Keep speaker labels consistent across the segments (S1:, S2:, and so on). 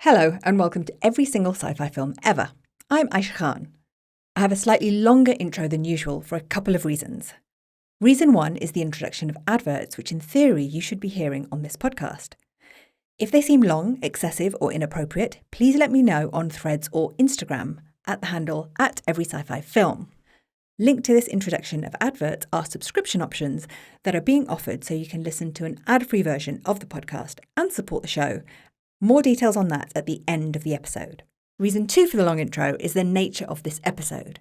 S1: Hello and welcome to every single sci-fi film ever. I'm Aisha Khan. I have a slightly longer intro than usual for a couple of reasons. Reason one is the introduction of adverts, which in theory you should be hearing on this podcast. If they seem long, excessive or inappropriate, please let me know on Threads or Instagram at the handle @everysci-fi-film. Linked to this introduction of adverts are subscription options that are being offered so you can listen to an ad-free version of the podcast and support the show. More details on that at the end of the episode. Reason two for the long intro is the nature of this episode.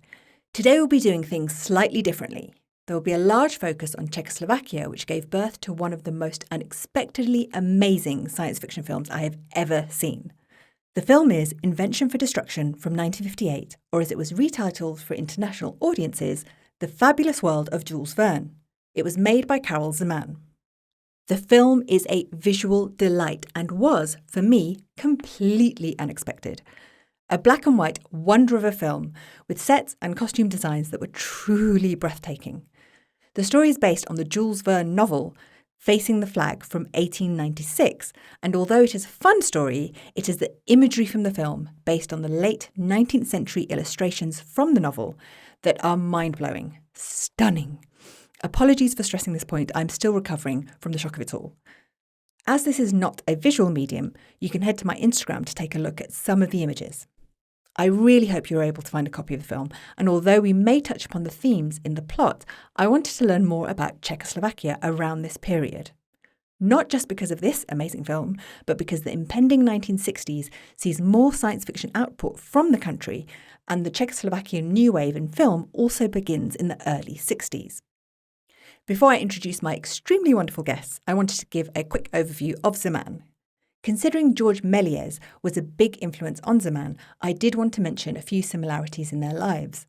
S1: Today we'll be doing things slightly differently. There will be a large focus on Czechoslovakia, which gave birth to one of the most unexpectedly amazing science fiction films I have ever seen. The film is Invention for Destruction from 1958, or as it was retitled for international audiences, The Fabulous World of Jules Verne. It was made by Karel Zamen. The film is a visual delight and was, for me, completely unexpected. A black and white wonder of a film with sets and costume designs that were truly breathtaking. The story is based on the Jules Verne novel Facing the Flag from 1896, and although it is a fun story, it is the imagery from the film, based on the late 19th century illustrations from the novel, that are mind-blowing, stunning. Apologies for stressing this point, I'm still recovering from the shock of it all. As this is not a visual medium, you can head to my Instagram to take a look at some of the images. I really hope you're able to find a copy of the film, and although we may touch upon the themes in the plot, I wanted to learn more about Czechoslovakia around this period. Not just because of this amazing film, but because the impending 1960s sees more science fiction output from the country, and the Czechoslovakian new wave in film also begins in the early 60s. Before I introduce my extremely wonderful guests, I wanted to give a quick overview of Zeman. Considering George Méliès was a big influence on Zeman, I did want to mention a few similarities in their lives.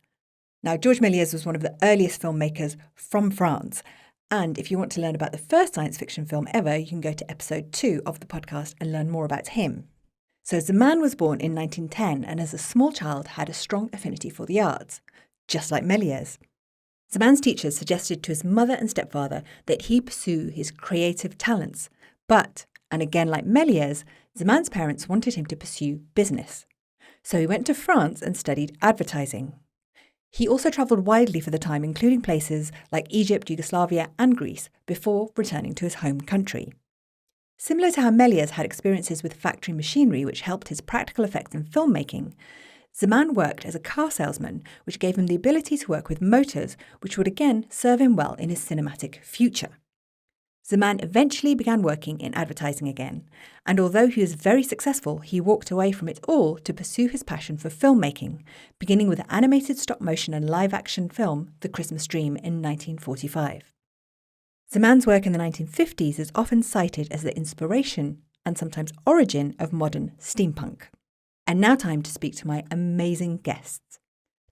S1: Now, George Méliès was one of the earliest filmmakers from France, and if you want to learn about the first science fiction film ever, you can go to episode 2 of the podcast and learn more about him. So Zeman was born in 1910 and as a small child had a strong affinity for the arts, just like Méliès. Zeman's teachers suggested to his mother and stepfather that he pursue his creative talents, but, and again like Méliès, Zeman's parents wanted him to pursue business. So he went to France and studied advertising. He also travelled widely for the time, including places like Egypt, Yugoslavia and Greece, before returning to his home country. Similar to how Méliès had experiences with factory machinery which helped his practical effects in filmmaking, Zeman worked as a car salesman, which gave him the ability to work with motors, which would again serve him well in his cinematic future. Zeman eventually began working in advertising again, and although he was very successful, he walked away from it all to pursue his passion for filmmaking, beginning with the animated stop-motion and live-action film The Christmas Dream in 1945. Zeman's work in the 1950s is often cited as the inspiration, and sometimes origin, of modern steampunk. And now time to speak to my amazing guests.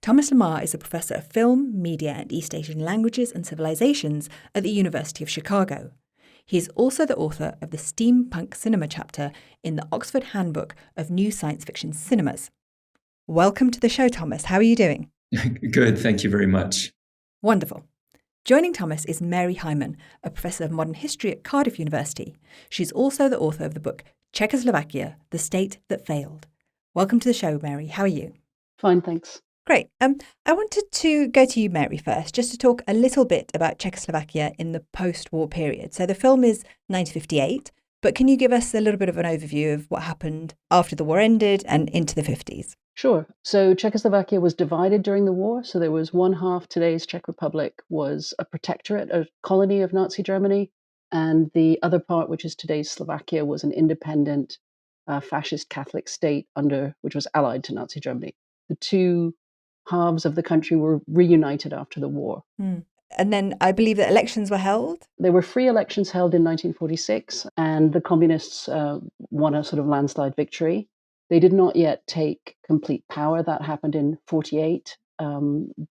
S1: Thomas Lamar is a professor of film, media and East Asian languages and civilizations at the University of Chicago. He is also the author of the Steampunk Cinema chapter in the Oxford Handbook of New Science Fiction Cinemas. Welcome to the show, Thomas. How are you doing?
S2: Good, thank you very much.
S1: Wonderful. Joining Thomas is Mary Hyman, a professor of modern history at Cardiff University. She's also the author of the book Czechoslovakia, The State That Failed. Welcome to the show, Mary. How are you?
S3: Fine, thanks.
S1: Great. I wanted to go to you, Mary, first, just to talk a little bit about Czechoslovakia in the post-war period. So the film is 1958, but can you give us a little bit of an overview of what happened after the war ended and into the 50s?
S3: Sure. So Czechoslovakia was divided during the war. So there was one half, today's Czech Republic, was a protectorate, a colony of Nazi Germany. And the other part, which is today's Slovakia, was an independent fascist Catholic state which was allied to Nazi Germany. The two halves of the country were reunited after the war.
S1: And then I believe that elections were held?
S3: There were free elections held in 1946, and the communists won a sort of landslide victory. They did not yet take complete power. That happened in 1948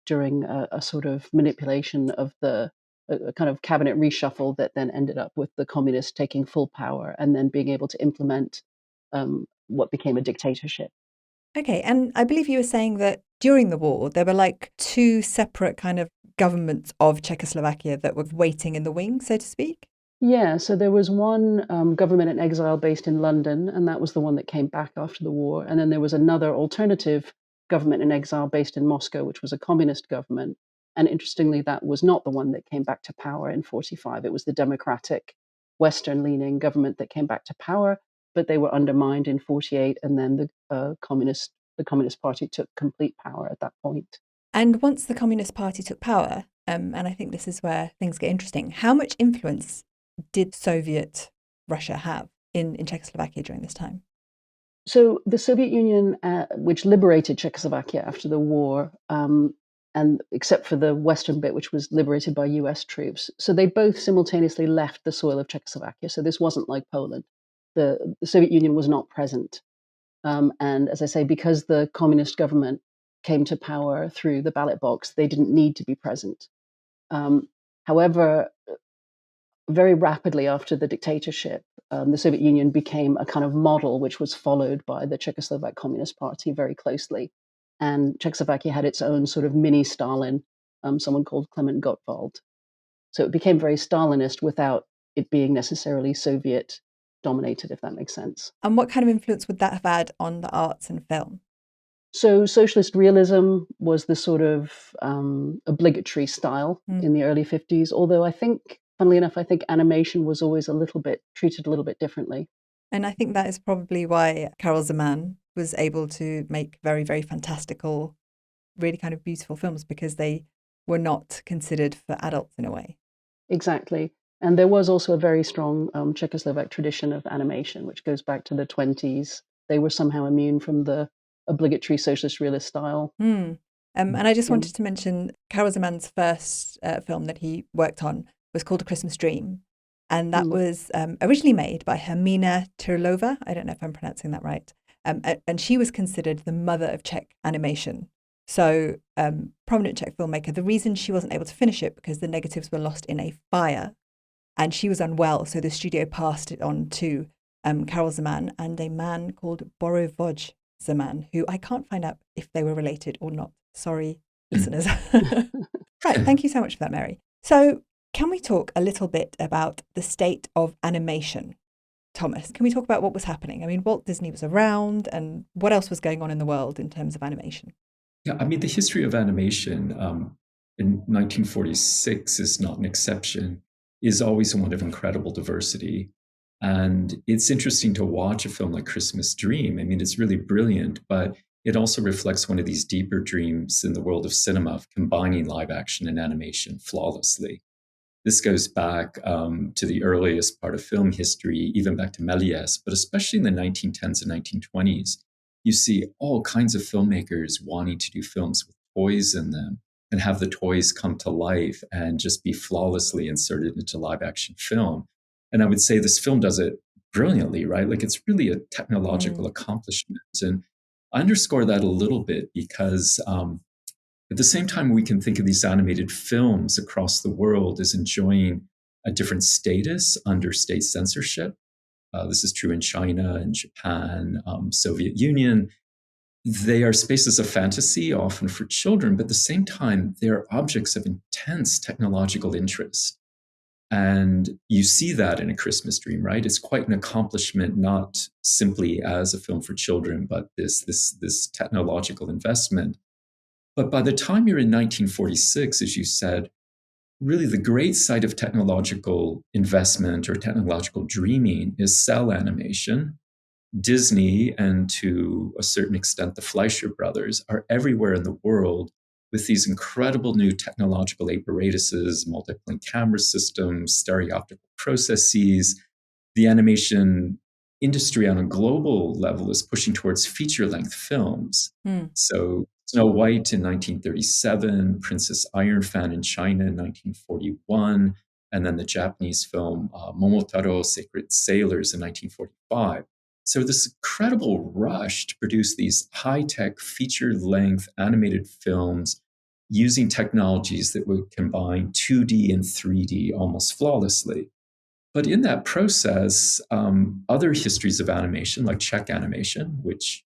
S3: during a sort of manipulation of a kind of cabinet reshuffle that then ended up with the communists taking full power and then being able to implement what became a dictatorship.
S1: Okay, and I believe you were saying that during the war, there were like two separate kind of governments of Czechoslovakia that were waiting in the wings, so to speak?
S3: Yeah, so there was one government in exile based in London, and that was the one that came back after the war. And then there was another alternative government in exile based in Moscow, which was a communist government. And interestingly, that was not the one that came back to power in 45. It was the democratic, Western leaning government that came back to power, but they were undermined in 48. And then the Communist Party took complete power at that point.
S1: And once the Communist Party took power, and I think this is where things get interesting, how much influence did Soviet Russia have in Czechoslovakia during this time?
S3: So the Soviet Union, which liberated Czechoslovakia after the war, and except for the western bit, which was liberated by US troops, so they both simultaneously left the soil of Czechoslovakia. So this wasn't like Poland. The Soviet Union was not present. And as I say, because the communist government came to power through the ballot box, they didn't need to be present. However, very rapidly after the dictatorship, the Soviet Union became a kind of model which was followed by the Czechoslovak Communist Party very closely. And Czechoslovakia had its own sort of mini Stalin, someone called Klement Gottwald. So it became very Stalinist without it being necessarily Soviet dominated, if that makes sense.
S1: And what kind of influence would that have had on the arts and film?
S3: So socialist realism was the sort of obligatory style in the early 50s, although I think, funnily enough, I think animation was always treated a little bit differently.
S1: And I think that is probably why Karel Zamen was able to make very, very fantastical, really kind of beautiful films, because they were not considered for adults in a way.
S3: Exactly. And there was also a very strong Czechoslovak tradition of animation, which goes back to the 20s. They were somehow immune from the obligatory socialist realist style.
S1: And I just wanted to mention Karel Zamen's first film that he worked on was called A Christmas Dream. And that was originally made by Hermina Týrlová. I don't know if I'm pronouncing that right. And she was considered the mother of Czech animation. So prominent Czech filmmaker. The reason she wasn't able to finish it because the negatives were lost in a fire and she was unwell. So the studio passed it on to Karel Zamen and a man called Borovoj Zeman, who I can't find out if they were related or not. Sorry, listeners. Right. Thank you so much for that, Mary. So can we talk a little bit about the state of animation? Thomas, can we talk about what was happening? I mean, Walt Disney was around and what else was going on in the world in terms of animation?
S2: Yeah, I mean, the history of animation in 1946 is not an exception, is always one of incredible diversity. And it's interesting to watch a film like Christmas Dream. I mean, it's really brilliant, but it also reflects one of these deeper dreams in the world of cinema of combining live action and animation flawlessly. This goes back to the earliest part of film history, even back to Méliès, but especially in the 1910s and 1920s. You see all kinds of filmmakers wanting to do films with toys in them and have the toys come to life and just be flawlessly inserted into live action film. And I would say this film does it brilliantly, right? Like it's really a technological accomplishment. And I underscore that a little bit because at the same time, we can think of these animated films across the world as enjoying a different status under state censorship. This is true in China and Japan, Soviet Union. They are spaces of fantasy, often for children, but at the same time, they're objects of intense technological interest. And you see that in A Christmas Dream, right? It's quite an accomplishment, not simply as a film for children, but this technological investment. But by the time you're in 1946, as you said, really the great site of technological investment or technological dreaming is cell animation. Disney, and to a certain extent, the Fleischer brothers, are everywhere in the world with these incredible new technological apparatuses, multiplane camera systems, stereoptical processes. The animation industry on a global level is pushing towards feature-length films. So Snow White in 1937, Princess Ironfan in China in 1941, and then the Japanese film Momotaro, Sacred Sailors in 1945. So this incredible rush to produce these high-tech feature-length animated films using technologies that would combine 2D and 3D almost flawlessly. But in that process, other histories of animation, like Czech animation, which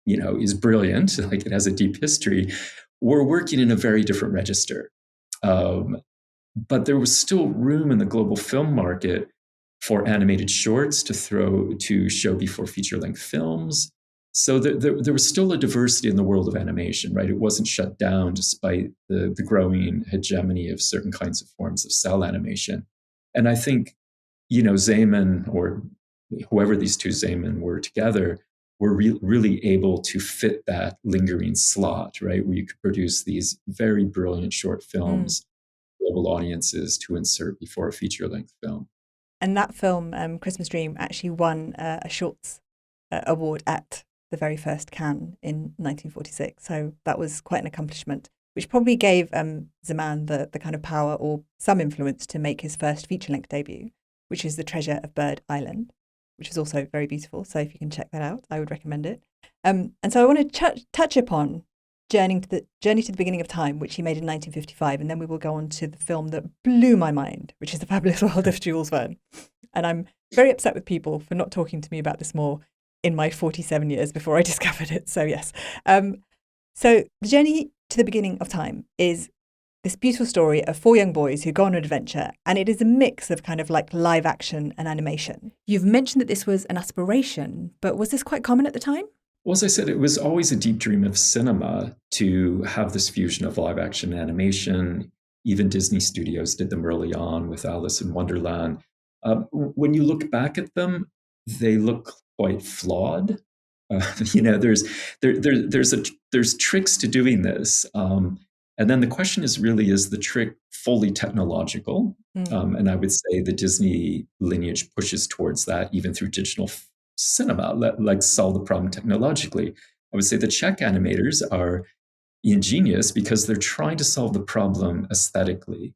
S2: is brilliant, like it has a deep history, were working in a very different register. But there was still room in the global film market for animated shorts to show before feature-length films. So there was still a diversity in the world of animation, right? It wasn't shut down despite the growing hegemony of certain kinds of forms of cell animation. And I think, Zeman, or whoever these two Zeman were together, were really able to fit that lingering slot, right? Where you could produce these very brilliant short films, global audiences to insert before a feature-length film.
S1: And that film, Christmas Dream, actually won a Shorts award at the very first Cannes in 1946. So that was quite an accomplishment, which probably gave Zeman the kind of power or some influence to make his first feature-length debut, which is The Treasure of Bird Island, which is also very beautiful. So if you can check that out, I would recommend it. And so I want to touch upon Journey to the Beginning of Time, which he made in 1955, and then we will go on to the film that blew my mind, which is The Fabulous World of Jules Verne. And I'm very upset with people for not talking to me about this more in my 47 years before I discovered it. So yes. So The Journey to the Beginning of Time is this beautiful story of 4 young boys who go on an adventure, and it is a mix of kind of like live action and animation. You've mentioned that this was an aspiration, but was this quite common at the time?
S2: Well, as I said, it was always a deep dream of cinema to have this fusion of live action and animation. Even Disney Studios did them early on with Alice in Wonderland. When you look back at them, they look quite flawed. There's tricks to doing this. And then the question is really, is the trick fully technological? And I would say the Disney lineage pushes towards that, even through digital cinema, like solve the problem technologically. I would say the Czech animators are ingenious because they're trying to solve the problem aesthetically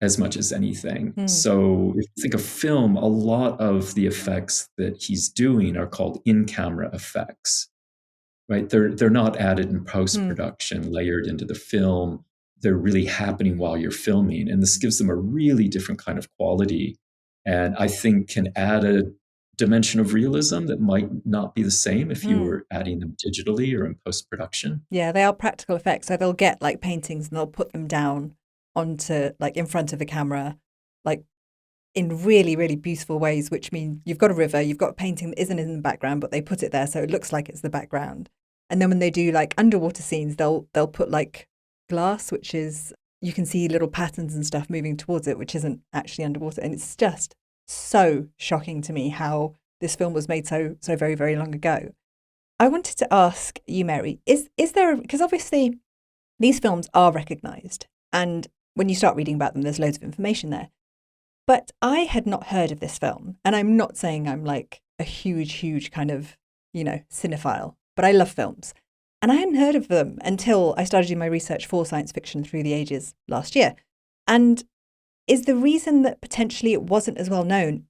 S2: as much as anything. So if you think of film, a lot of the effects that he's doing are called in-camera effects, right? They're not added in post-production, layered into the film. They're really happening while you're filming. And this gives them a really different kind of quality. And I think can add a dimension of realism that might not be the same if you were adding them digitally or in post-production.
S1: Yeah, they are practical effects. So they'll get like paintings and they'll put them down onto like in front of the camera, like in really, really beautiful ways, which mean you've got a river, you've got a painting that isn't in the background, but they put it there so it looks like it's the background. And then when they do like underwater scenes, they'll put like glass, which is, you can see little patterns and stuff moving towards it, which isn't actually underwater. And it's just so shocking to me how this film was made so very, very long ago. I wanted to ask you, Mary, is there, because obviously these films are recognised, and when you start reading about them, there's loads of information there. But I had not heard of this film, and I'm not saying I'm like a huge kind of, cinephile, but I love films. And I hadn't heard of them until I started doing my research for science fiction through the ages last year. And is the reason that potentially it wasn't as well known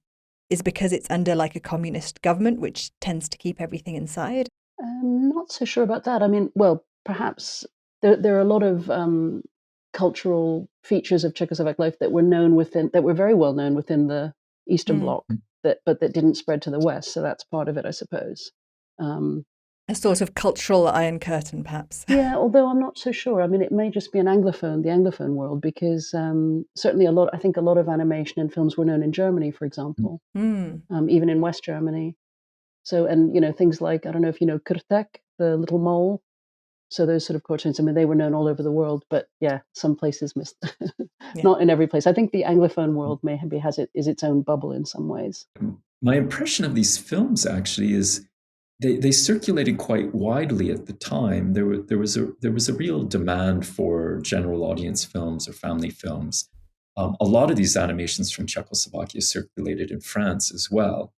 S1: is because it's under like a communist government, which tends to keep everything inside?
S3: I'm not so sure about that. I mean, well, perhaps there are a lot of cultural features of Czechoslovak life that were very well known within the Eastern Bloc, but that didn't spread to the West. So that's part of it, I suppose.
S1: A sort of cultural Iron Curtain, perhaps.
S3: Yeah, although I'm not so sure. I mean, it may just be the Anglophone world, because certainly I think a lot of animation and films were known in Germany, for example, even in West Germany. So, and things like, I don't know if you know Krtek, the little mole. So those sort of cartoons, I mean, they were known all over the world, but yeah, some places missed, not in every place. I think the Anglophone world is its own bubble in some ways.
S2: My impression of these films actually is they circulated quite widely at the time. There was a real demand for general audience films or family films. A lot of these animations from Czechoslovakia circulated in France as well.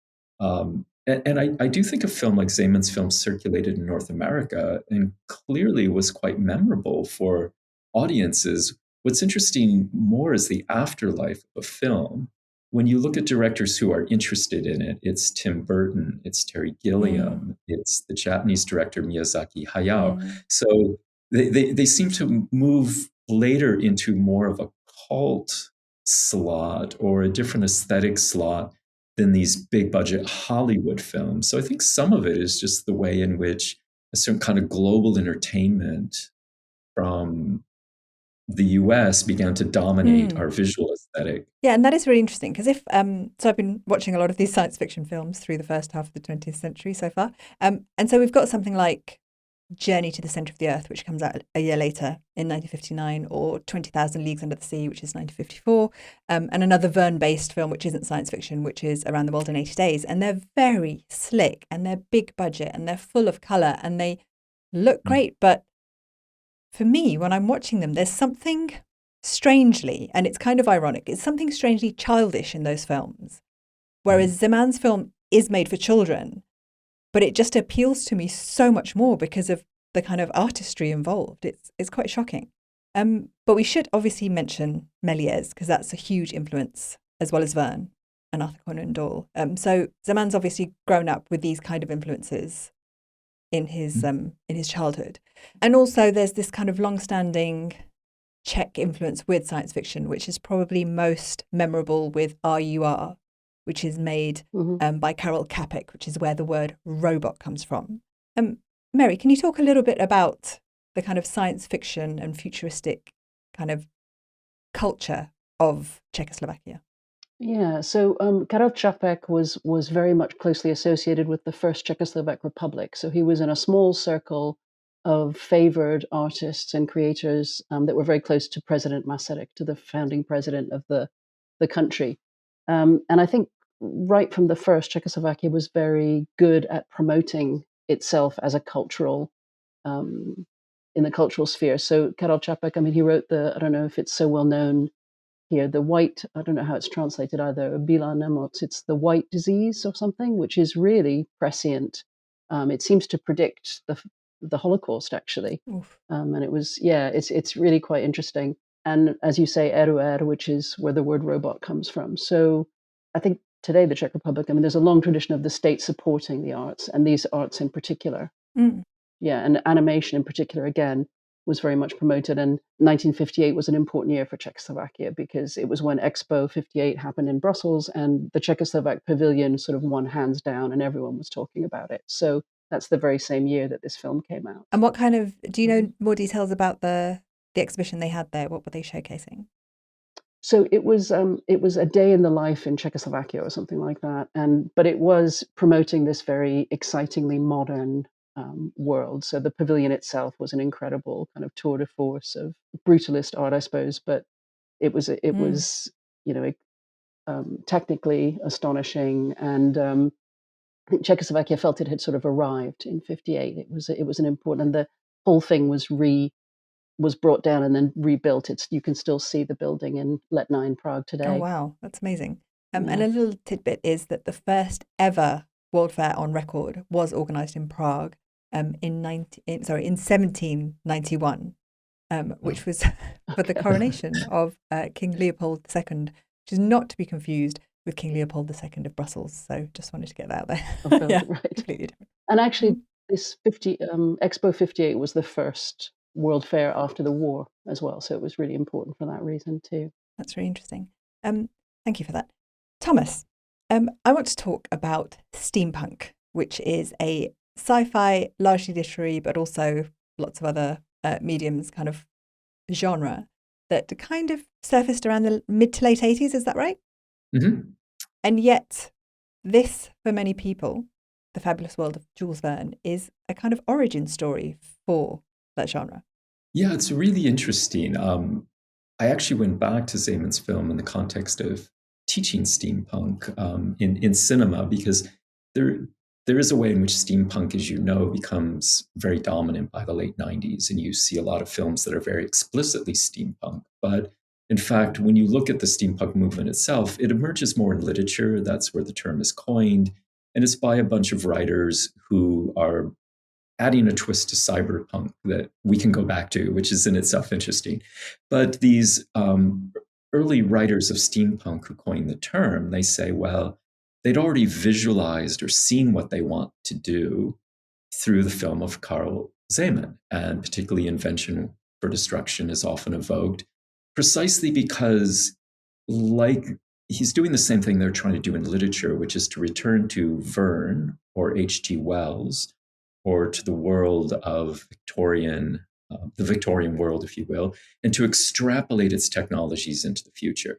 S2: And I do think a film like Zeman's film circulated in North America and clearly was quite memorable for audiences. What's interesting more is the afterlife of a film. When you look at directors who are interested in it, it's Tim Burton, it's Terry Gilliam, it's the Japanese director Miyazaki Hayao. So they seem to move later into more of a cult slot or a different aesthetic slot than these big budget Hollywood films. So I think some of it is just the way in which a certain kind of global entertainment from the US began to dominate our visual aesthetic.
S1: Yeah, and that is really interesting because if so I've been watching a lot of these science fiction films through the first half of the 20th century so far. And so we've got something like Journey to the Centre of the Earth, which comes out a year later in 1959, or 20,000 Leagues Under the Sea, which is 1954, and another Verne-based film, which isn't science fiction, which is Around the World in 80 Days. And they're very slick, and they're big budget, and they're full of colour, and they look great. But for me, when I'm watching them, there's something strangely, and it's kind of ironic, it's something strangely childish in those films. Whereas Zeman's film is made for children, but it just appeals to me so much more because of the kind of artistry involved. It's quite shocking. But we should obviously mention Méliès, because that's a huge influence, as well as Verne and Arthur Conan Doyle. So Zeman's obviously grown up with these kind of influences in his childhood. And also there's this kind of long-standing Czech influence with science fiction, which is probably most memorable with RUR, which is made by Karel Capek, which is where the word robot comes from. Mary, can you talk a little bit about the kind of science fiction and futuristic kind of culture of Czechoslovakia?
S3: Yeah, so Karel Čapek was very much closely associated with the first Czechoslovak Republic. So he was in a small circle of favored artists and creators that were very close to President Masaryk, to the founding president of the country. And I think right from the first, Czechoslovakia was very good at promoting itself as a cultural, in the cultural sphere. So Karel Čapek, I mean, he wrote I don't know if it's so well known here, the white, I don't know how it's translated either, Bílá nemoc, it's the white disease or something, which is really prescient. It seems to predict the Holocaust, actually. And it was, it's really quite interesting. And as you say, RUR, which is where the word robot comes from. So I think today, the Czech Republic, I mean, there's a long tradition of the state supporting the arts, and these arts in particular. Yeah, and animation in particular, again, was very much promoted. And 1958 was an important year for Czechoslovakia because it was when Expo 58 happened in Brussels, and the Czechoslovak pavilion sort of won hands down, and everyone was talking about it. So that's the very same year that this film came out.
S1: And what kind of, do you know more details about the exhibition they had there? What were they showcasing?
S3: So it was a day in the life in Czechoslovakia or something like that, but it was promoting this very excitingly modern world. So the pavilion itself was an incredible kind of tour de force of brutalist art, I suppose, but it was technically astonishing, and I think Czechoslovakia felt it had sort of arrived in '58. It was an important, and the whole thing was brought down and then rebuilt. You can still see the building in Letná in Prague today.
S1: Oh wow, that's amazing. And a little tidbit is that the first ever World Fair on record was organised in Prague in 1791, which was for the coronation of King Leopold II, which is not to be confused with King Leopold II of Brussels. So just wanted to get that out there.
S3: Right.
S1: Completely different.
S3: And actually, this Expo 58 was the first World Fair after the war as well. So it was really important for that reason too.
S1: That's really interesting. Thank you for that. Thomas, I want to talk about steampunk, which is a sci-fi, largely literary, but also lots of other mediums kind of genre that kind of surfaced around the mid to late 80s. Is that right?
S2: Mm-hmm.
S1: And yet this, for many people, The Fabulous World of Jules Verne, is a kind of origin story for that genre.
S2: Yeah, it's really interesting. I actually went back to Zeman's film in the context of teaching steampunk in cinema, because there is a way in which steampunk, as you know, becomes very dominant by the late 90s, and you see a lot of films that are very explicitly steampunk. But in fact, when you look at the steampunk movement itself, it emerges more in literature. That's where the term is coined. And it's by a bunch of writers who are adding a twist to cyberpunk that we can go back to, which is in itself interesting. But these early writers of steampunk who coined the term, they say, well, they'd already visualized or seen what they want to do through the film of Karel Zamen, and particularly Invention for Destruction is often evoked, precisely because, like, he's doing the same thing they're trying to do in literature, which is to return to Verne or H.G. Wells, or to the world of Victorian the Victorian world, if you will, and to extrapolate its technologies into the future.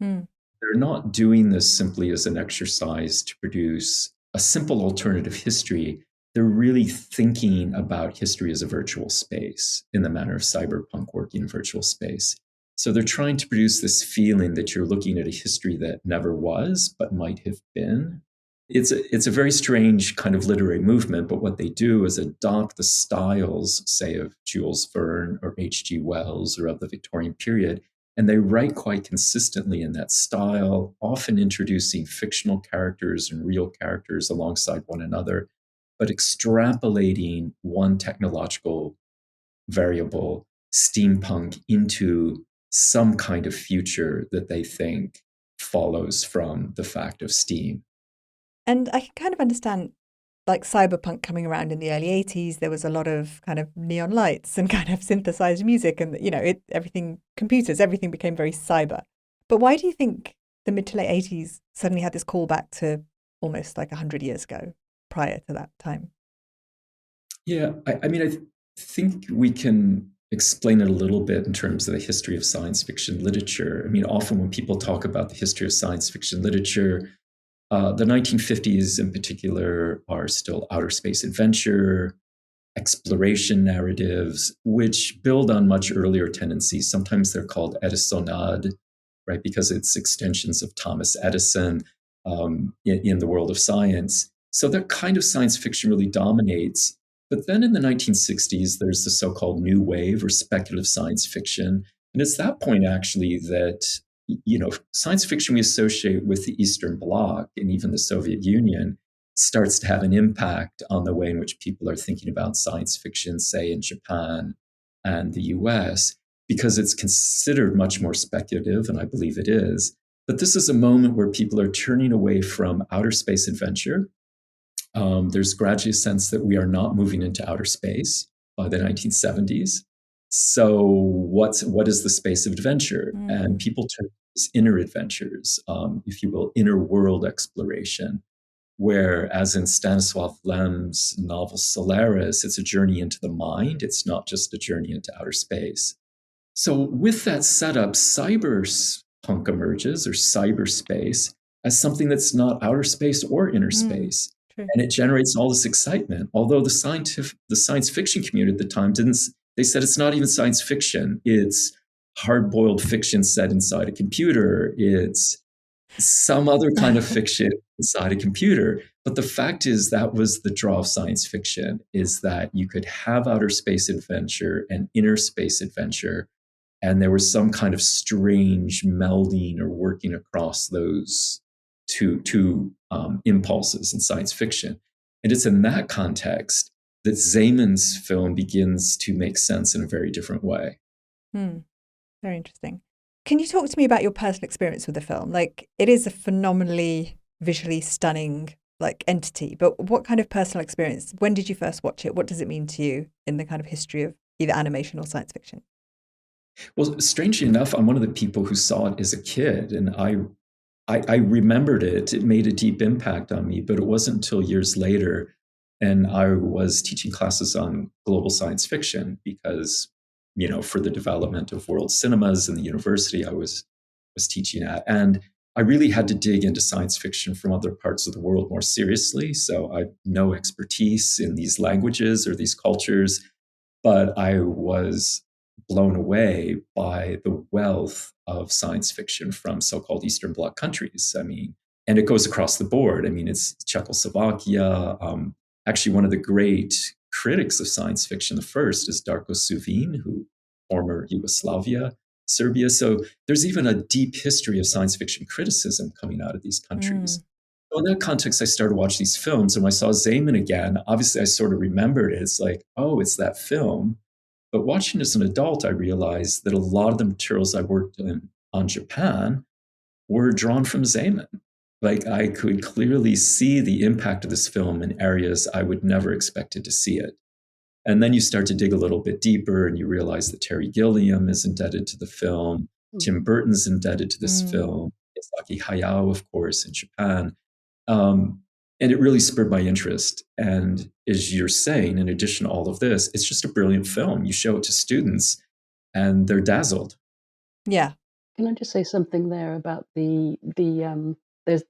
S1: Mm.
S2: They're not doing this simply as an exercise to produce a simple alternative history. They're really thinking about history as a virtual space in the manner of cyberpunk working in virtual space. So they're trying to produce this feeling that you're looking at a history that never was, but might have been. It's a very strange kind of literary movement, but what they do is adopt the styles, say, of Jules Verne or H.G. Wells or of the Victorian period, and they write quite consistently in that style, often introducing fictional characters and real characters alongside one another, but extrapolating one technological variable, steampunk, into some kind of future that they think follows from the fact of steam.
S1: And I can kind of understand like cyberpunk coming around in the early 80s. There was a lot of kind of neon lights and kind of synthesized music and, everything, computers, everything became very cyber. But why do you think the mid to late 80s suddenly had this callback to almost like 100 years ago prior to that time?
S2: Yeah, I think we can explain it a little bit in terms of the history of science fiction literature. I mean, often when people talk about the history of science fiction literature, the 1950s in particular are still outer space adventure, exploration narratives, which build on much earlier tendencies. Sometimes they're called Edisonade, right? Because it's extensions of Thomas Edison in the world of science. So that kind of science fiction really dominates. But then in the 1960s, there's the so-called new wave or speculative science fiction. And it's that point actually that science fiction we associate with the Eastern Bloc and even the Soviet Union starts to have an impact on the way in which people are thinking about science fiction, say in Japan and the US, because it's considered much more speculative, and I believe it is. But this is a moment where people are turning away from outer space adventure. There's gradually a sense that we are not moving into outer space by the 1970s. So what is the space of adventure? And people turn to these inner adventures, if you will, inner world exploration, where, as in Stanislaw Lem's novel Solaris, it's a journey into the mind. It's not just a journey into outer space. So with that setup, cyberpunk emerges, or cyberspace, as something that's not outer space or inner space.
S1: True.
S2: And it generates all this excitement. Although the science fiction community at the time they said it's not even science fiction. It's hard-boiled fiction set inside a computer. It's some other kind of fiction inside a computer. But the fact is that was the draw of science fiction, is that you could have outer space adventure and inner space adventure, and there was some kind of strange melding or working across those two impulses in science fiction. And it's in that context that Zeman's film begins to make sense in a very different way.
S1: Very interesting. Can you talk to me about your personal experience with the film? Like, it is a phenomenally visually stunning entity, but what kind of personal experience? When did you first watch it? What does it mean to you in the kind of history of either animation or science fiction?
S2: Well, strangely enough, I'm one of the people who saw it as a kid, and I remembered it. It made a deep impact on me, but it wasn't until years later, and I was teaching classes on global science fiction because, for the development of world cinemas in the university I was teaching at. And I really had to dig into science fiction from other parts of the world more seriously. So I have no expertise in these languages or these cultures, but I was blown away by the wealth of science fiction from so-called Eastern Bloc countries. And it goes across the board. It's Czechoslovakia. Actually, one of the great critics of science fiction, the first, is Darko Suvin, who former Yugoslavia, Serbia. So there's even a deep history of science fiction criticism coming out of these countries. So in that context, I started watching these films, and when I saw Zeman again, obviously I sort of remembered it. It's like, oh, it's that film. But watching as an adult, I realized that a lot of the materials I worked on Japan were drawn from Zeman. I could clearly see the impact of this film in areas I would never expected to see it. And then you start to dig a little bit deeper, and you realize that Terry Gilliam is indebted to the film. Tim Burton's indebted to this film. Miyazaki Hayao, of course, in Japan. And it really spurred my interest. And as you're saying, in addition to all of this, it's just a brilliant film. You show it to students and they're dazzled.
S1: Yeah.
S3: Can I just say something there about there's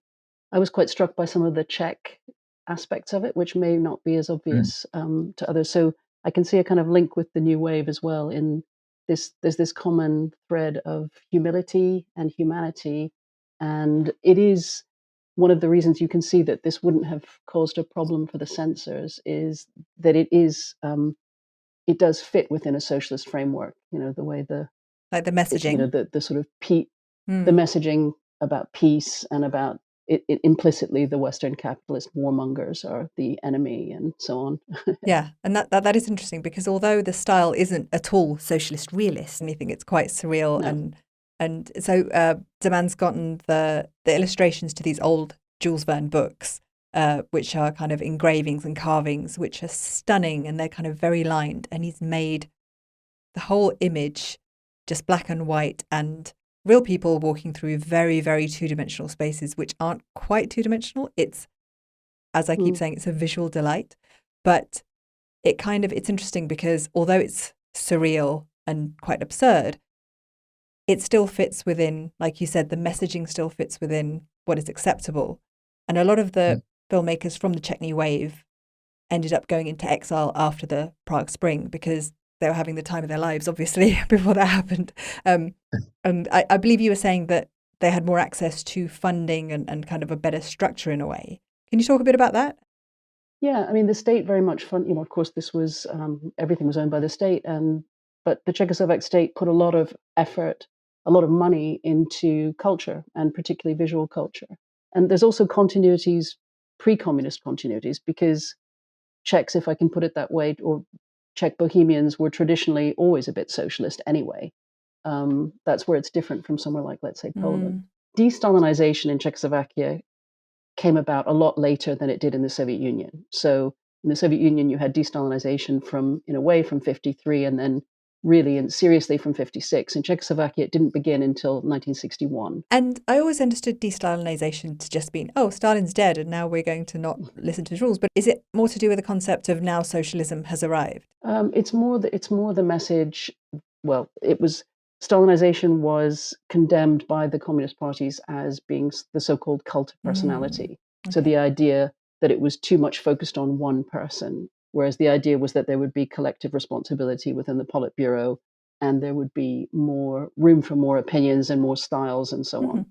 S3: I was quite struck by some of the Czech aspects of it, which may not be as obvious to others. So I can see a kind of link with the new wave as well. In there's this common thread of humility and humanity, and it is one of the reasons you can see that this wouldn't have caused a problem for the censors is that it does fit within a socialist framework. You know, the way
S1: Like the messaging.
S3: the sort of the messaging about peace and about it implicitly the Western capitalist warmongers are the enemy and so on.
S1: Yeah, and that is interesting because although the style isn't at all socialist realist, anything, it's quite surreal.
S3: No.
S1: And so Zeman's gotten the illustrations to these old Jules Verne books, which are kind of engravings and carvings, which are stunning, and they're kind of very lined. And he's made the whole image just black and white and real people walking through very, very two-dimensional spaces, which aren't quite two-dimensional. It's, as I keep saying, it's a visual delight. But it's interesting because although it's surreal and quite absurd, it still fits within, like you said, the messaging still fits within what is acceptable. And a lot of the filmmakers from the Czech New Wave ended up going into exile after the Prague Spring because they were having the time of their lives, obviously, before that happened. And I believe you were saying that they had more access to funding and kind of a better structure in a way. Can you talk a bit about that?
S3: Yeah, I mean, the state very much of course, this was everything was owned by the state, but the Czechoslovak state put a lot of effort, a lot of money into culture, and particularly visual culture. And there's also continuities, pre-communist continuities, because Czechs, if I can put it that way, or Czech Bohemians were traditionally always a bit socialist anyway. That's where it's different from somewhere like, let's say, Poland. De-Stalinization in Czechoslovakia came about a lot later than it did in the Soviet Union. So in the Soviet Union, you had de-Stalinization from 53, and then really and seriously from 56. In Czechoslovakia, it didn't begin until 1961.
S1: And I always understood de-Stalinization to just mean, oh, Stalin's dead and now we're going to not listen to his rules. But is it more to do with the concept of now socialism has arrived?
S3: It's more the message. Well, Stalinization was condemned by the communist parties as being the so-called cult of personality. Okay. So the idea that it was too much focused on one person, whereas the idea was that there would be collective responsibility within the Politburo, and there would be more room for more opinions and more styles and so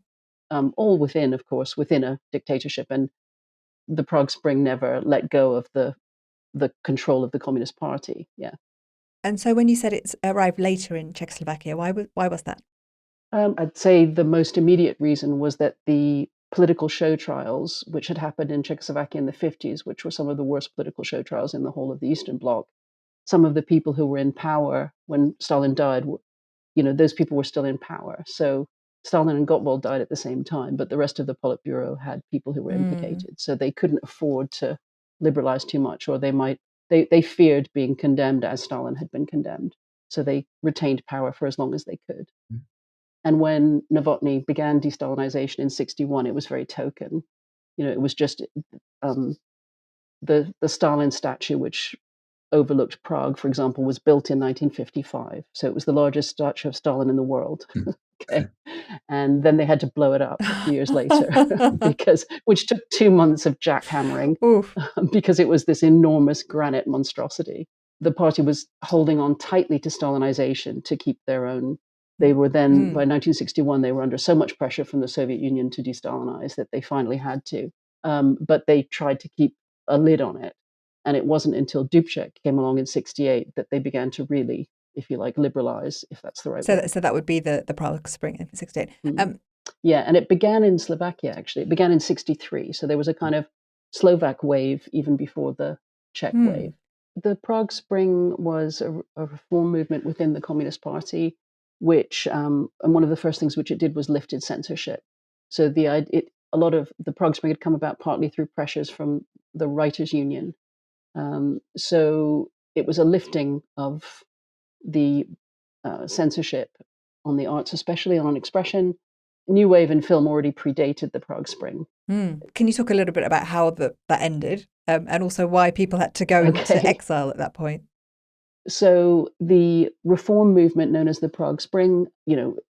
S3: on. All within, of course, within a dictatorship. And the Prague Spring never let go of the control of the Communist Party. Yeah.
S1: And so when you said it's arrived later in Czechoslovakia, why was that?
S3: I'd say the most immediate reason was that the political show trials, which had happened in Czechoslovakia in the 50s, which were some of the worst political show trials in the whole of the Eastern Bloc, some of the people who were in power when Stalin died, those people were still in power. So Stalin and Gottwald died at the same time, but the rest of the Politburo had people who were implicated. So they couldn't afford to liberalize too much, or they feared being condemned as Stalin had been condemned. So they retained power for as long as they could. And when Novotny began de-Stalinization in 61, it was very token. It was just the Stalin statue, which overlooked Prague, for example, was built in 1955. So it was the largest statue of Stalin in the world. Okay. And then they had to blow it up a few years later, which took 2 months of jackhammering, because it was this enormous granite monstrosity. The party was holding on tightly to Stalinization to keep their own. They were then, by 1961, they were under so much pressure from the Soviet Union to de-Stalinize that they finally had to. But they tried to keep a lid on it. And it wasn't until Dubček came along in 68 that they began to really, if you like, liberalize, if that's the right word.
S1: So that would be the Prague Spring in 68.
S3: Yeah, and it began in Slovakia, actually. It began in 63. So there was a kind of Slovak wave even before the Czech wave. The Prague Spring was a reform movement within the Communist Party, which, and one of the first things which it did was lifted censorship. So a lot of the Prague Spring had come about partly through pressures from the Writers' Union. So it was a lifting of the censorship on the arts, especially on expression, new wave in film already predated the Prague Spring.
S1: Can you talk a little bit about how that ended, and also why people had to go into exile at that point?
S3: So the reform movement known as the Prague Spring,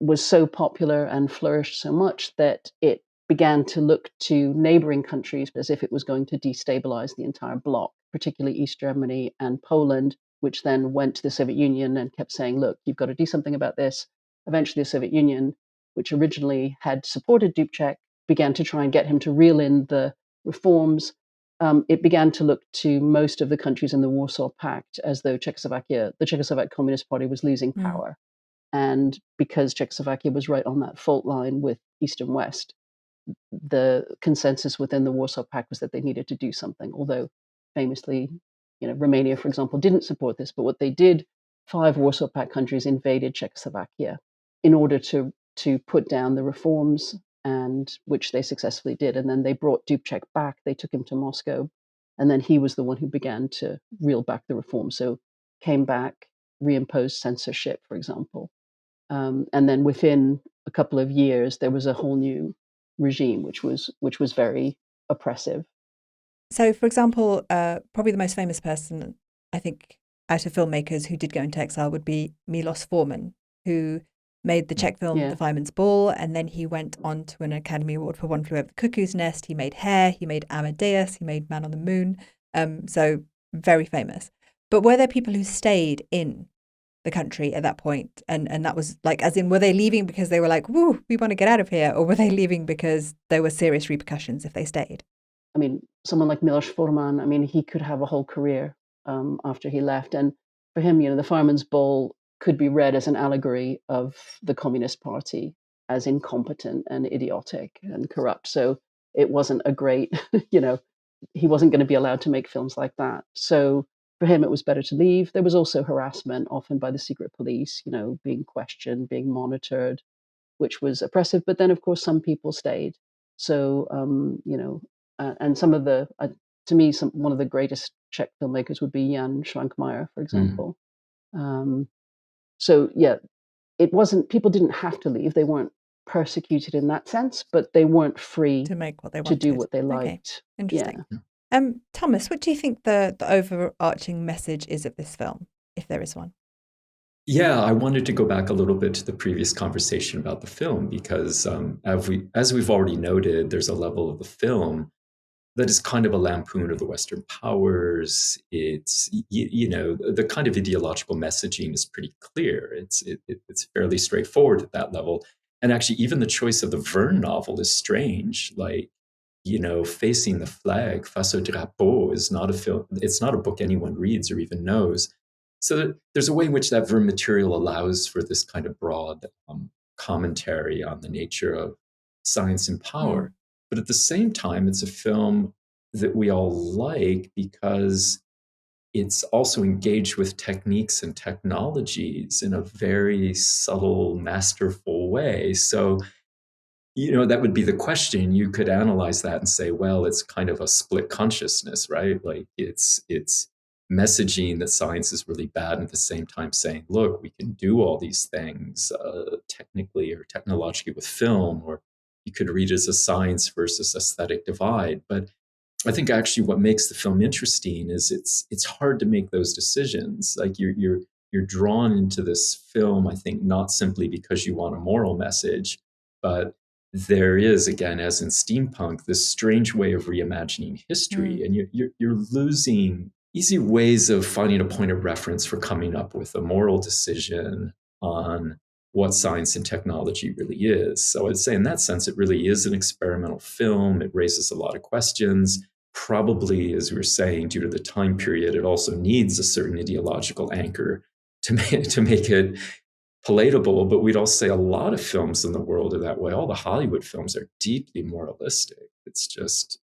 S3: was so popular and flourished so much that it began to look to neighboring countries as if it was going to destabilize the entire bloc, particularly East Germany and Poland, which then went to the Soviet Union and kept saying, look, you've got to do something about this. Eventually, the Soviet Union, which originally had supported Dubček, began to try and get him to reel in the reforms. It began to look to most of the countries in the Warsaw Pact as though the Czechoslovak Communist Party was losing power. And because Czechoslovakia was right on that fault line with East and West, the consensus within the Warsaw Pact was that they needed to do something. Although famously, Romania, for example, didn't support this. But what they did, 5 Warsaw Pact countries invaded Czechoslovakia in order to put down the reforms, and which they successfully did. And then they brought Dubček back. They took him to Moscow, and then he was the one who began to reel back the reforms. So came back, reimposed censorship, for example. And then within a couple of years, there was a whole new regime, which was very oppressive.
S1: So, for example, probably the most famous person, I think, out of filmmakers who did go into exile would be Milos Forman, who made the Czech film The Fireman's Ball, and then he went on to an Academy Award for One Flew Over the Cuckoo's Nest. He made Hair, he made Amadeus, he made Man on the Moon. So very famous. But were there people who stayed in the country at that point? And that was like, as in, were they leaving because they were like, woo, we want to get out of here? Or were they leaving because there were serious repercussions if they stayed?
S3: I mean, someone like Milos Forman, he could have a whole career after he left. And for him, The Fireman's Ball could be read as an allegory of the Communist Party as incompetent and idiotic and corrupt. So it wasn't a great, he wasn't going to be allowed to make films like that. So for him, it was better to leave. There was also harassment, often by the secret police, being questioned, being monitored, which was oppressive. But then, of course, some people stayed. So, and some of to me, one of the greatest Czech filmmakers would be Jan Švankmajer, for example. So yeah, it wasn't, people didn't have to leave. They weren't persecuted in that sense, but they weren't free
S1: to make what they wanted,
S3: to do what they liked.
S1: Okay. Interesting. Yeah. Thomas, what do you think the overarching message is of this film, if there is one?
S2: Yeah, I wanted to go back a little bit to the previous conversation about the film, because as we've already noted, there's a level of the film that is kind of a lampoon of the Western powers. It's, the kind of ideological messaging is pretty clear. It's fairly straightforward at that level. And actually, even the choice of the Verne novel is strange. Like, Facing the Flag, Face au Drapeau, is not a film. It's not a book anyone reads or even knows. So there's a way in which that Verne material allows for this kind of broad commentary on the nature of science and power. But at the same time, it's a film that we all like because it's also engaged with techniques and technologies in a very subtle, masterful way. So, that would be the question. You could analyze that and say, well, it's kind of a split consciousness, right? Like it's messaging that science is really bad, and at the same time saying, look, we can do all these things technically or technologically with film, or you could read it as a science versus aesthetic divide. But I think actually what makes the film interesting is it's hard to make those decisions. Like you're drawn into this film, I think, not simply because you want a moral message, but there is, again, as in Steampunk, this strange way of reimagining history, and you're losing easy ways of finding a point of reference for coming up with a moral decision on what science and technology really is. So I'd say in that sense, it really is an experimental film. It raises a lot of questions. Probably, as we were saying, due to the time period, it also needs a certain ideological anchor to make it palatable. But we'd all say a lot of films in the world are that way. All the Hollywood films are deeply moralistic. It's just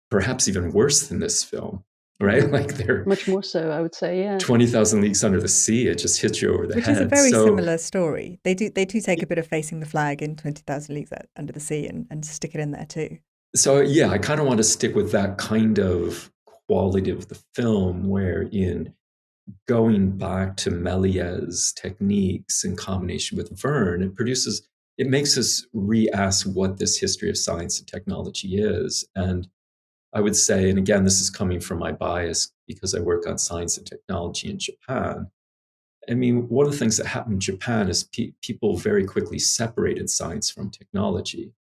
S2: perhaps even worse than this film. Right? Like they're
S3: much more so, I would say, yeah.
S2: 20,000 Leagues Under the Sea, it just hits you over the head.
S1: Which is a very similar story. They do take a bit of Facing the Flag in 20,000 Leagues Under the Sea and stick it in there too.
S2: So yeah, I kind of want to stick with that kind of quality of the film, where in going back to Méliès techniques in combination with Verne, it produces it makes us re-ask what this history of science and technology is. And I would say, and again, this is coming from my bias because I work on science and technology in Japan. I mean, one of the things that happened in Japan is people very quickly separated science from technology.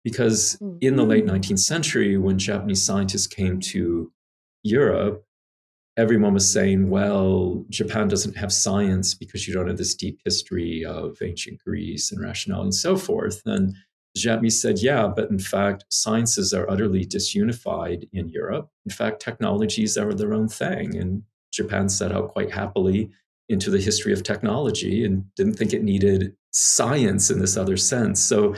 S2: Because in the late 19th century, when Japanese scientists came to Europe, everyone was saying, well, Japan doesn't have science because you don't have this deep history of ancient Greece and rationality and so forth. And the Japanese said, yeah, but in fact, sciences are utterly disunified in Europe. In fact, technologies are their own thing. And Japan set out quite happily into the history of technology and didn't think it needed science in this other sense. So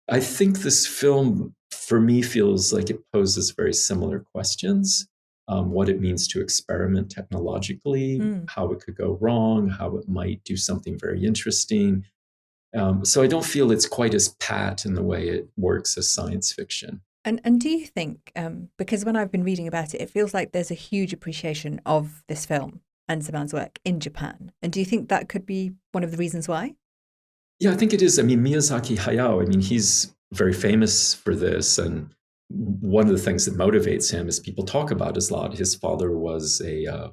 S2: I think this film, for me, feels like it poses very similar questions. What it means to experiment technologically, how it could go wrong, how it might do something very interesting. So I don't feel it's quite as pat in the way it works as science fiction.
S1: And do you think, because when I've been reading about it, it feels like there's a huge appreciation of this film and Zeman's work in Japan. And do you think that could be one of the reasons why?
S2: Yeah, I think it is. I mean, Miyazaki Hayao, I mean, he's very famous for this. And one of the things that motivates him is people talk about a lot. His father was a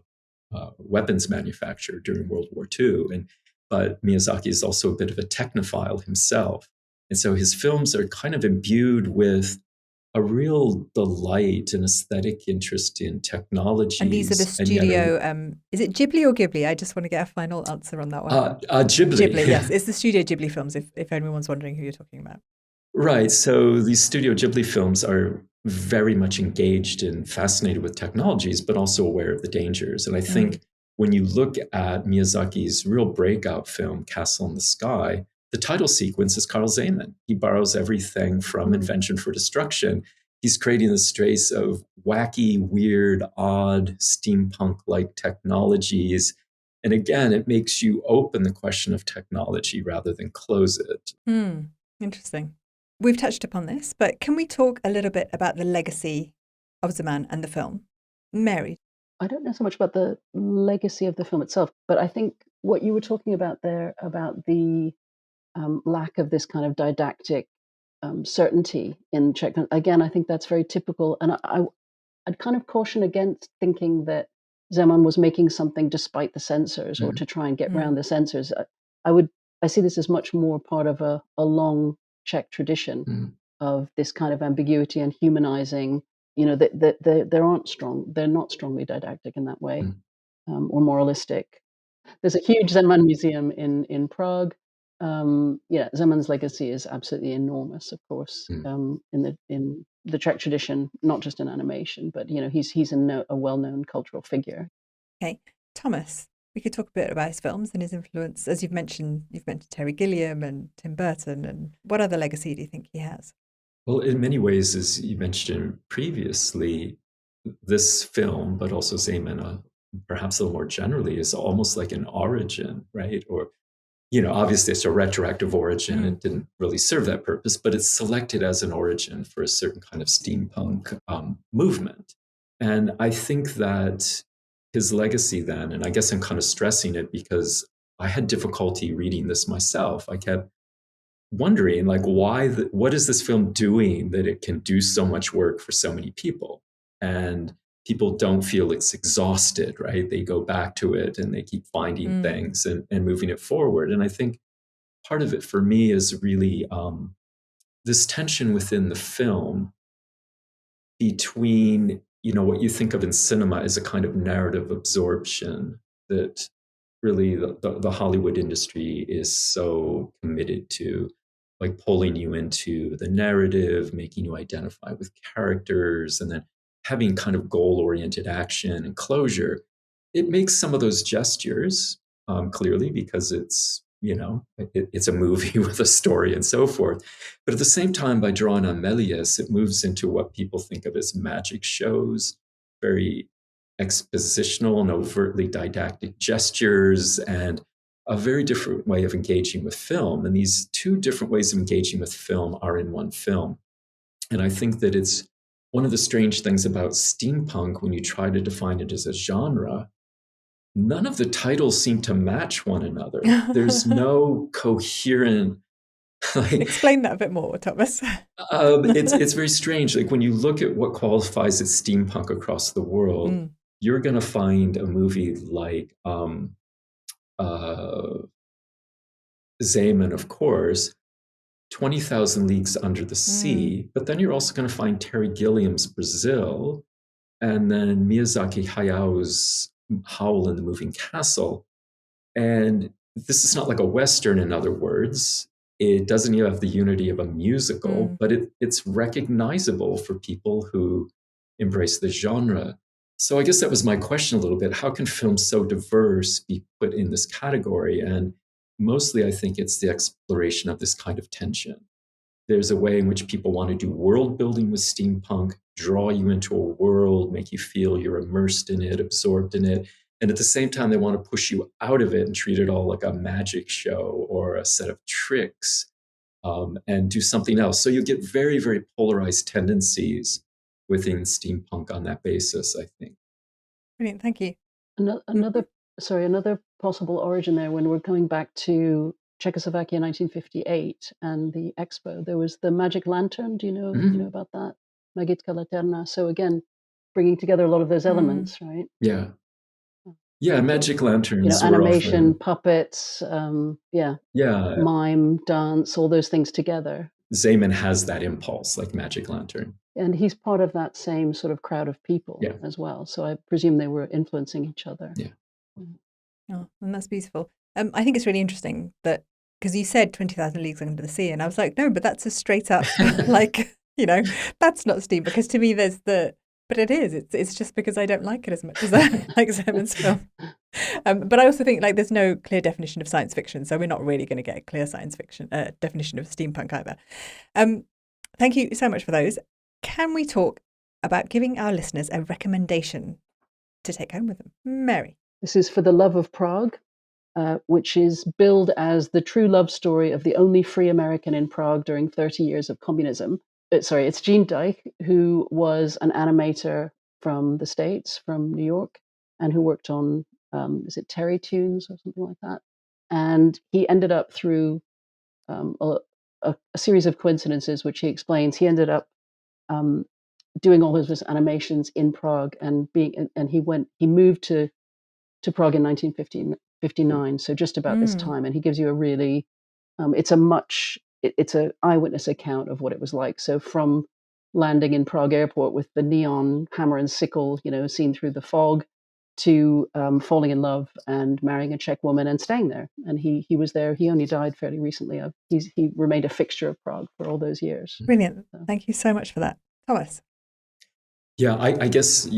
S2: weapons manufacturer during World War II. But Miyazaki is also a bit of a technophile himself. And so his films are kind of imbued with a real delight and aesthetic interest in technology.
S1: And these are the studio, is it Ghibli or Ghibli? I just want to get a final answer on that one.
S2: Ghibli.
S1: Ghibli, yes. It's the Studio Ghibli films, if anyone's wondering who you're talking about.
S2: Right. So these Studio Ghibli films are very much engaged and fascinated with technologies, but also aware of the dangers. And I think when you look at Miyazaki's real breakout film, Castle in the Sky, the title sequence is Karel Zamen. He borrows everything from Invention for Destruction. He's creating this trace of wacky, weird, odd, steampunk-like technologies. And again, it makes you open the question of technology rather than close it.
S1: Interesting. We've touched upon this, but can we talk a little bit about the legacy of Zeman and the film? Mary?
S3: I don't know so much about the legacy of the film itself, but I think what you were talking about there, about the lack of this kind of didactic certainty in Czech, again, I think that's very typical. And I'd kind of caution against thinking that Zeman was making something despite the censors or to try and get around the censors. I see this as much more part of a long Czech tradition of this kind of ambiguity and humanizing. You know, that they're not strongly didactic in that way, or moralistic. There's a huge Zeman museum in Prague. Zeman's legacy is absolutely enormous, of course, in the Czech tradition, not just in animation, but he's a well-known cultural figure.
S1: Okay, Thomas, we could talk a bit about his films and his influence. As you've mentioned Terry Gilliam and Tim Burton, and what other legacy do you think he has?
S2: Well, in many ways, as you mentioned previously, this film, but also Zeman, perhaps a little more generally, is almost like an origin, right? Or, obviously it's a retroactive origin. It didn't really serve that purpose, but it's selected as an origin for a certain kind of steampunk movement. And I think that his legacy then, and I guess I'm kind of stressing it because I had difficulty reading this myself. I kept wondering, like, what is this film doing that it can do so much work for so many people? And people don't feel it's exhausted, right? They go back to it and they keep finding things and moving it forward. And I think part of it for me is really this tension within the film between, what you think of in cinema as a kind of narrative absorption that really the Hollywood industry is so committed to, like pulling you into the narrative, making you identify with characters, and then having kind of goal-oriented action and closure. It makes some of those gestures clearly because it's, it's a movie with a story and so forth. But at the same time, by drawing on Méliès, it moves into what people think of as magic shows, very expositional and overtly didactic gestures, and a very different way of engaging with film. And these two different ways of engaging with film are in one film. And I think that it's one of the strange things about steampunk when you try to define it as a genre. None of the titles seem to match one another. There's no coherent Like,
S1: Explain that a bit more, Thomas.
S2: it's very strange. Like when you look at what qualifies as steampunk across the world, you're going to find a movie like Zeman, of course, 20,000 Leagues Under the Sea, but then you're also going to find Terry Gilliam's Brazil, and then Miyazaki Hayao's Howl in the Moving Castle. And this is not like a Western, in other words. It doesn't even have the unity of a musical, but it's recognizable for people who embrace the genre. So I guess that was my question a little bit. How can films so diverse be put in this category? And mostly I think it's the exploration of this kind of tension. There's a way in which people want to do world building with steampunk, draw you into a world, make you feel you're immersed in it, absorbed in it. And at the same time, they want to push you out of it and treat it all like a magic show or a set of tricks, and do something else. So you get very, very polarized tendencies within steampunk on that basis, I think.
S1: Brilliant, thank you.
S3: Another possible origin there, when we're going back to Czechoslovakia 1958 and the expo, there was the magic lantern. Do you know about that? Magitka Laterna. So again, bringing together a lot of those elements, right?
S2: Yeah. Yeah, magic lanterns.
S3: Animation, puppets, mime, dance, all those things together.
S2: Zeman has that impulse, like magic lantern.
S3: And he's part of that same sort of crowd of people as well. So I presume they were influencing each other.
S2: Yeah.
S1: Oh, and that's beautiful. I think it's really interesting that, because you said 20,000 Leagues Under the Sea, and I was like, no, but that's a straight up, like, that's not steam, because to me but it is. It's just because I don't like it as much as I like Zeman's film. But I also think like there's no clear definition of science fiction, so we're not really going to get a clear science fiction definition of steampunk either. Thank you so much for those. Can we talk about giving our listeners a recommendation to take home with them? Mary.
S3: This is For the Love of Prague, which is billed as the true love story of the only free American in Prague during 30 years of communism. It's Gene Dyke, who was an animator from the States, from New York, and who worked on, is it Terry Tunes or something like that? And he ended up through a series of coincidences, which he explains, he ended up doing all his animations in Prague, and he moved to Prague in 1959, so just about this time, and he gives you a really, it's an eyewitness account of what it was like. So from landing in Prague airport with the neon hammer and sickle, seen through the fog, to falling in love and marrying a Czech woman and staying there. And he was there. He only died fairly recently. He remained a fixture of Prague for all those years.
S1: Brilliant. Thank you so much for that. Thomas.
S2: Yeah, I guess,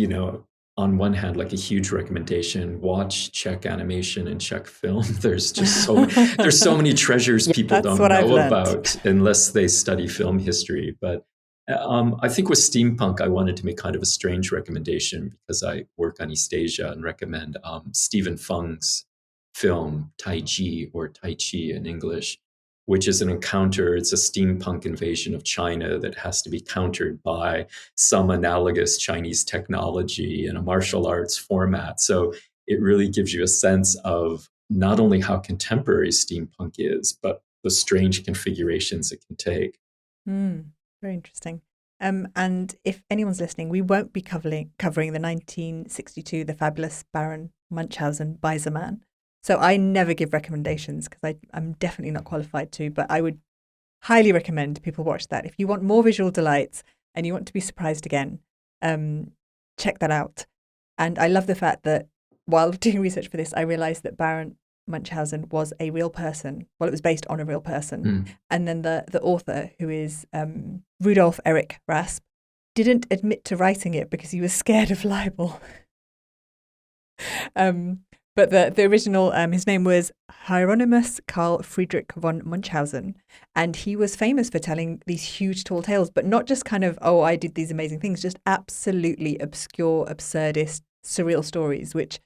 S2: on one hand, like a huge recommendation, watch Czech animation and Czech film. There's just there's so many treasures people don't know about unless they study film history. But I think with steampunk, I wanted to make kind of a strange recommendation because I work on East Asia, and recommend Stephen Fung's film Tai Chi, or Tai Chi in English, which is an encounter. It's a steampunk invasion of China that has to be countered by some analogous Chinese technology in a martial arts format. So it really gives you a sense of not only how contemporary steampunk is, but the strange configurations it can take.
S1: Very interesting. And if anyone's listening, we won't be covering the 1962 The Fabulous Baron Munchausen by Zeman. So I never give recommendations because I'm definitely not qualified to, but I would highly recommend people watch that. If you want more visual delights and you want to be surprised again, check that out. And I love the fact that while doing research for this, I realized that Baron Munchausen was a real person. Well, it was based on a real person. And then the author, who is Rudolf Erich Rasp, didn't admit to writing it because he was scared of libel. But the original, his name was Hieronymus Karl Friedrich von Munchausen, and he was famous for telling these huge tall tales, but not just kind of, oh, I did these amazing things, just absolutely obscure, absurdist, surreal stories, which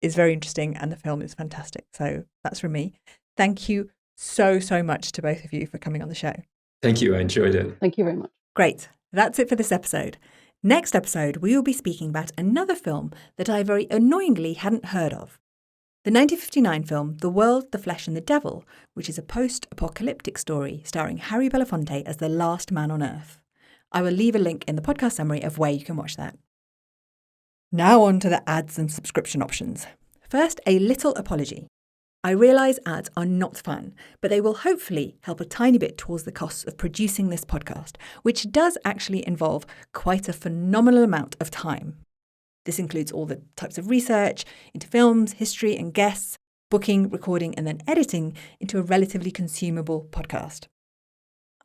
S1: is very interesting, and the film is fantastic. So that's from me. Thank you so much to both of you for coming on the show.
S2: Thank you. I enjoyed it.
S3: Thank you very much.
S1: Great. That's it for this episode. Next episode, we will be speaking about another film that I very annoyingly hadn't heard of. The 1959 film The World, the Flesh and the Devil, which is a post-apocalyptic story starring Harry Belafonte as the last man on Earth. I will leave a link in the podcast summary of where you can watch that. Now on to the ads and subscription options. First, a little apology. I realise ads are not fun, but they will hopefully help a tiny bit towards the costs of producing this podcast, which does actually involve quite a phenomenal amount of time. This includes all the types of research into films, history and guests, booking, recording and then editing into a relatively consumable podcast.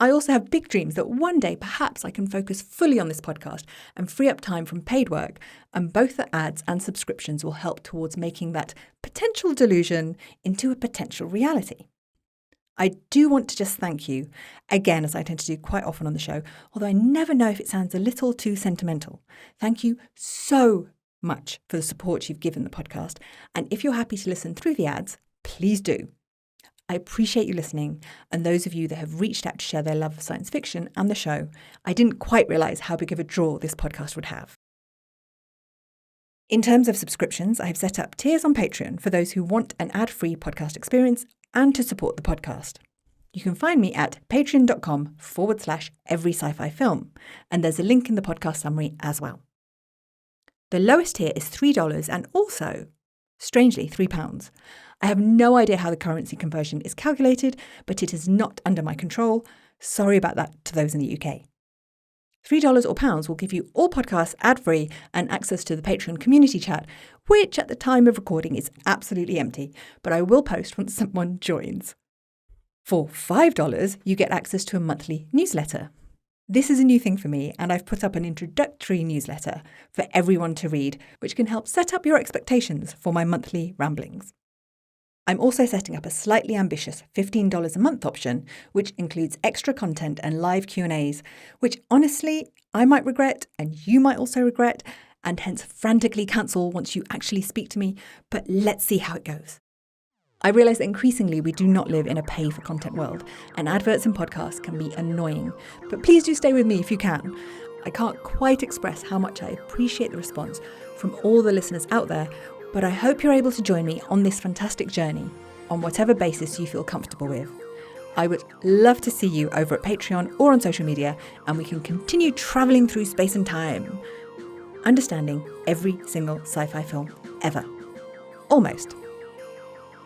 S1: I also have big dreams that one day perhaps I can focus fully on this podcast and free up time from paid work, and both the ads and subscriptions will help towards making that potential delusion into a potential reality. I do want to just thank you, again, as I tend to do quite often on the show, although I never know if it sounds a little too sentimental. Thank you so much for the support you've given the podcast, and if you're happy to listen through the ads, please do. I appreciate you listening, and those of you that have reached out to share their love of science fiction and the show. I didn't quite realise how big of a draw this podcast would have. In terms of subscriptions, I have set up tiers on Patreon for those who want an ad-free podcast experience and to support the podcast. You can find me at patreon.com/every sci-fi film, and there's a link in the podcast summary as well. The lowest tier is $3 and also, strangely, £3. I have no idea how the currency conversion is calculated, but it is not under my control. Sorry about that to those in the UK. $3 or pounds will give you all podcasts ad-free and access to the Patreon community chat, which at the time of recording is absolutely empty, but I will post once someone joins. For $5, you get access to a monthly newsletter. This is a new thing for me, and I've put up an introductory newsletter for everyone to read, which can help set up your expectations for my monthly ramblings. I'm also setting up a slightly ambitious $15 a month option, which includes extra content and live Q&As, which honestly, I might regret and you might also regret, and hence frantically cancel once you actually speak to me, but let's see how it goes. I realise that increasingly we do not live in a pay-for-content world, and adverts in podcasts can be annoying, but please do stay with me if you can. I can't quite express how much I appreciate the response from all the listeners out there, but I hope you're able to join me on this fantastic journey, on whatever basis you feel comfortable with. I would love to see you over at Patreon or on social media, and we can continue travelling through space and time, understanding every single sci-fi film ever. Almost.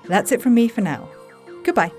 S1: That's it from me for now. Goodbye.